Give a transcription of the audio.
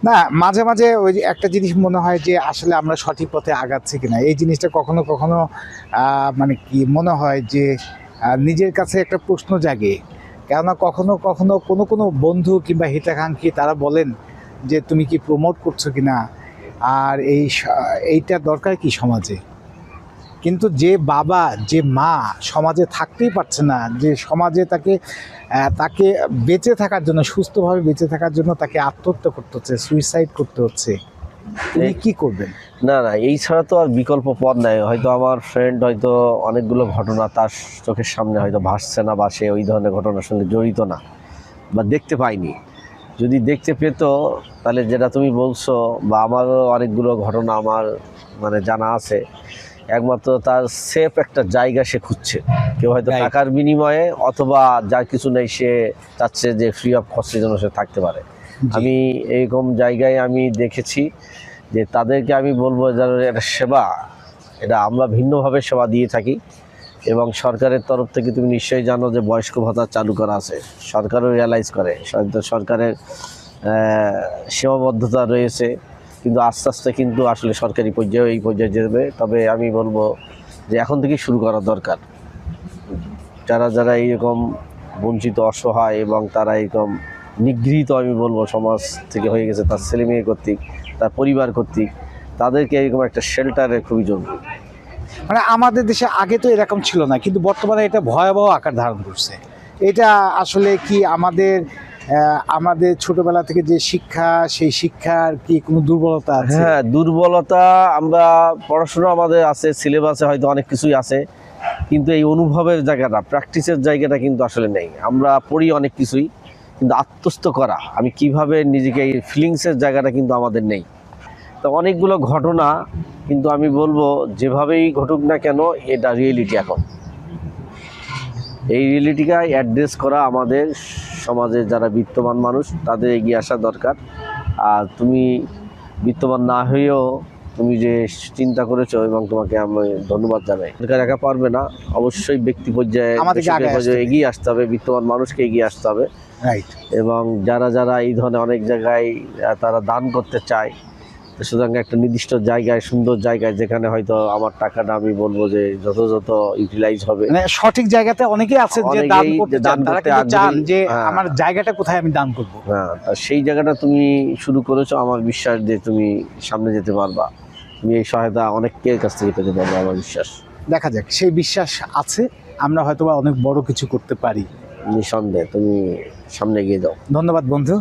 না, মাঝে মাঝে ওই যে একটা জিনিস মনে হয় যে আসলে আমরা সঠিক পথে আগাচ্ছি কিনা, এই জিনিসটা কখনো কখনো মানে কি মনে হয় যে নিজের কাছে একটা প্রশ্ন জাগে। কেননা কখনো কখনো কোনো কোনো বন্ধু কিংবা হিতাকাঙ্ক্ষী তারা বলেন যে তুমি কি প্রমোট করছো কিনা, আর এইটা দরকার কি সমাজে। কিন্তু যে বাবা যে মা সমাজে থাকতেই পারছে না, যে সমাজে তাকে তাকে বেঁচে থাকার জন্য, সুস্থভাবে বেঁচে থাকার জন্য তাকে আত্মহত্যা করতে হচ্ছে, সুইসাইড করতে হচ্ছে, তিনি কি করবেন? না না, এই ছাড়া তো আর বিকল্প পথ নাই। হয়তো আমার ফ্রেন্ড হয়তো অনেকগুলো ঘটনা তার চোখের সামনে হয়তো ভাসছে না, বা সে ওই ধরনের ঘটনার সঙ্গে জড়িত না, বা দেখতে পাইনি। যদি দেখতে পেত তাহলে যেটা তুমি বলছো, বা আমারও অনেকগুলো ঘটনা আমার মানে জানা আছে, একমাত্র তার সেফ একটা জায়গা সে খুঁজছে। কেউ হয়তো Right. টাকার বিনিময়ে, অথবা যার কিছু নেই সে চাচ্ছে যে ফ্রি অফ কস্টের জন্য সে থাকতে পারে। আমি এরকম জায়গায় আমি দেখেছি যে তাদেরকে আমি বলবো যারা একটা সেবা, এটা আমরা ভিন্নভাবে সেবা দিয়ে থাকি। এবং সরকারের তরফ থেকে তুমি নিশ্চয়ই জানো যে বয়স্ক ভাতা চালু করা আছে, সরকারও রিয়ালাইজ করে, সরকারের সীমাবদ্ধতা রয়েছে, কিন্তু আস্তে আস্তে কিন্তু আসলে সরকারি পর্যায়ে এই পর্যায়ে যাবে। তবে আমি বলবো যে এখন থেকেই শুরু করা দরকার। যারা যারা এইরকম বঞ্চিত, অসহায়, এবং তারা এরকম নিগৃহীত আমি বলবো সমাজ থেকে হয়ে গেছে, তার ছেলে মেয়ে কর্তৃক, তার পরিবার কর্তৃক, তাদেরকে এরকম একটা শেল্টারের খুবই জরুরি। মানে আমাদের দেশে আগে তো এরকম ছিল না, কিন্তু বর্তমানে এটা ভয়াবহ আকার ধারণ করছে। এটা আসলে কি আমাদের ছোটবেলা থেকে যে শিক্ষা, সেই শিক্ষার কি কোনো দুর্বলতা আছে? হ্যাঁ, দুর্বলতা। আমরা পড়াশোনা আমাদের আছে, সিলেবাসে হয়তো অনেক কিছুই আছে, কিন্তু এই অনুভবের জায়গাটা, প্র্যাকটিসের জায়গাটা কিন্তু আসলে নেই। আমরা পড়ি অনেক কিছুই, কিন্তু আত্মস্থ করা, আমি কিভাবে নিজেকে, এই ফিলিংসের জায়গাটা কিন্তু আমাদের নেই। তো অনেকগুলো ঘটনা, কিন্তু আমি বলবো যেভাবেই ঘটুক না কেন, এটা রিয়েলিটি। এখন এই রিয়েলিটিকে অ্যাড্রেস করা আমাদের সমাজের যারা বিত্তবান মানুষ তাদের এগিয়ে আসা দরকার। আর তুমি বিত্তবান না হয়েও তুমি যে চিন্তা করেছো, এবং তোমাকে আমি ধন্যবাদ জানাই। সরকার একা পারবে না, অবশ্যই ব্যক্তি পর্যায়ে, আমাদেরকে এগিয়ে আসতে হবে, বিত্তবান মানুষকে এগিয়ে আসতে হবে। রাইট। এবং যারা যারা এই ধরনের অনেক জায়গায় তারা দান করতে চায়, তো সুতরাং একটা নির্দিষ্ট জায়গায়, সুন্দর জায়গায়, যেখানে হয়তো আমার টাকাটা আমি বলবো যে যথাযথ ইউটিলাইজ হবে। মানে সঠিক জায়গাতে অনেকেই আছে যে দান করতে চান, তারা কিন্তু চান যে আমার হ্যাঁ, জায়গাটা কোথায় আমি দান করব। হ্যাঁ, সেই জায়গাটা তুমি শুরু করেছো, আমার বিশ্বাস যে তুমি সামনে যেতে পারবা। তুমি এই সহায়তা অনেকের কাছ থেকে পেতে পারবে, আমার বিশ্বাস। দেখা যাক, সেই বিশ্বাস আছে, আমরা হয়তোবা অনেক বড় কিছু করতে পারি। নিঃসন্দেহে তুমি সামনে এগিয়ে যাও। ধন্যবাদ বন্ধু।